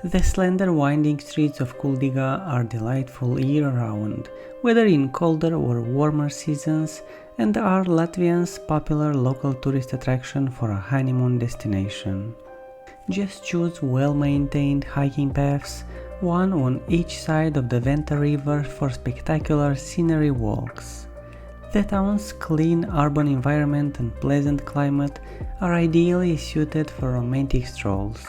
The slender winding streets of Kuldiga are delightful year-round, whether in colder or warmer seasons, and are Latvians' popular local tourist attraction for a honeymoon destination. Just choose well-maintained hiking paths, one on each side of the Venta River for spectacular scenery walks. The town's clean urban environment and pleasant climate are ideally suited for romantic strolls.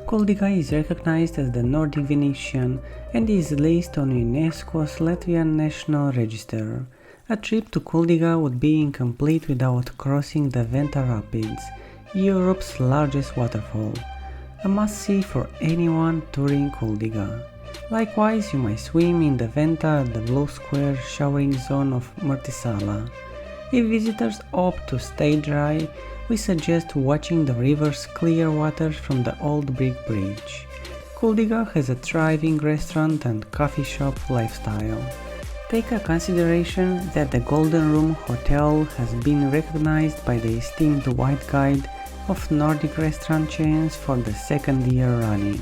Kuldiga is recognized as the Nordic Venetian and is listed on UNESCO's Latvian National Register. A trip to Kuldiga would be incomplete without crossing the Venta Rapids, Europe's largest waterfall. A must-see for anyone touring Kuldiga. Likewise, you might swim in the Venta at the Blue Square showering zone of Martisala. If visitors opt to stay dry, we suggest watching the river's clear waters from the old brick bridge. Kuldiga has a thriving restaurant and coffee shop lifestyle. Take a consideration that the Golden Room Hotel has been recognized by the esteemed White Guide of Nordic restaurant chains for the second year running.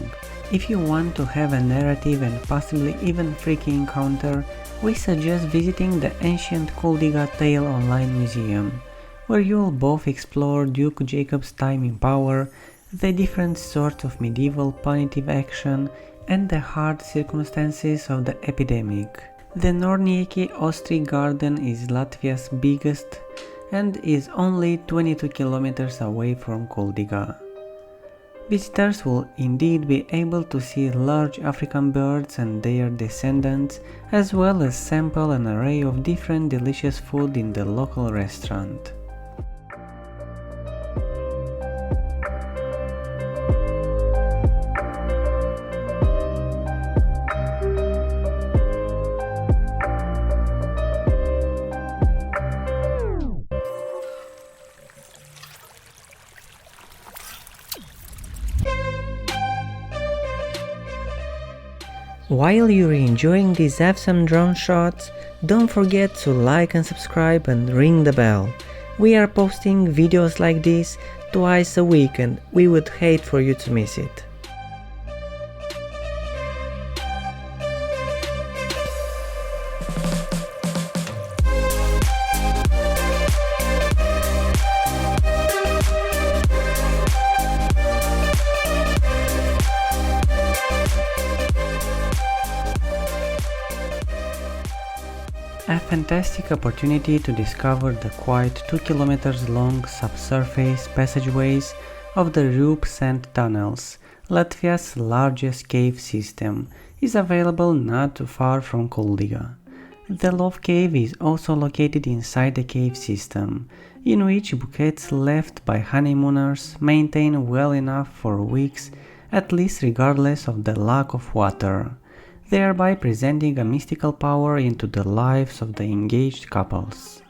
If you want to have a narrative and possibly even freaky encounter, we suggest visiting the ancient Kuldiga Tale Online Museum, where you'll both explore Duke Jacob's time in power, the different sorts of medieval punitive action, and the hard circumstances of the epidemic. The Nornieki Ostrich Garden is Latvia's biggest and is only 22 kilometers away from Kuldiga. Visitors will indeed be able to see large African birds and their descendants, as well as sample an array of different delicious food in the local restaurant. While you're enjoying these awesome drone shots, don't forget to like and subscribe and ring the bell. We are posting videos like this twice a week and we would hate for you to miss it. A fantastic opportunity to discover the quite 2 kilometers long subsurface passageways of the Rupe Sand Tunnels, Latvia's largest cave system, is available not too far from Kuldiga. The Love Cave is also located inside the cave system, in which bouquets left by honeymooners maintain well enough for weeks, at least regardless of the lack of water, thereby presenting a mystical power into the lives of the engaged couples.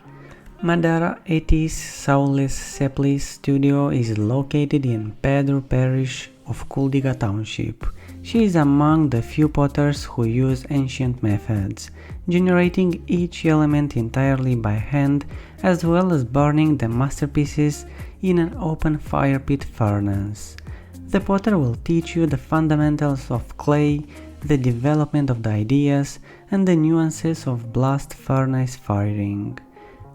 Madara Etis Saules Seplis studio is located in Pedro parish of Kuldiga township. She is among the few potters who use ancient methods, generating each element entirely by hand, as well as burning the masterpieces in an open fire pit furnace. The potter will teach you the fundamentals of clay, the development of the ideas, and the nuances of blast furnace firing.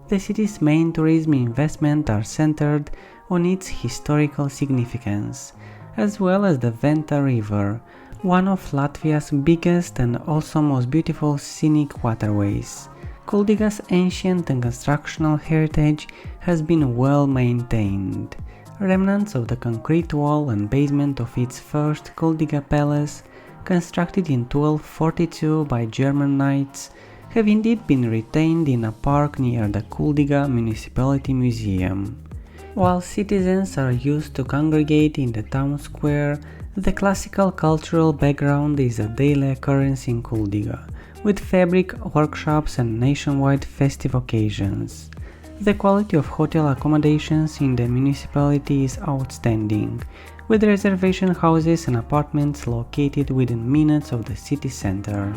The city's main tourism investments are centered on its historical significance, as well as the Venta River, one of Latvia's biggest and also most beautiful scenic waterways. Kuldiga's ancient and constructional heritage has been well maintained. Remnants of the concrete wall and basement of its first Kuldiga Palace, constructed in 1242 by German knights, have indeed been retained in a park near the Kuldiga Municipality Museum. While citizens are used to congregate in the town square, the classical cultural background is a daily occurrence in Kuldiga, with fabric workshops and nationwide festive occasions. The quality of hotel accommodations in the municipality is outstanding, with reservation houses and apartments located within minutes of the city center.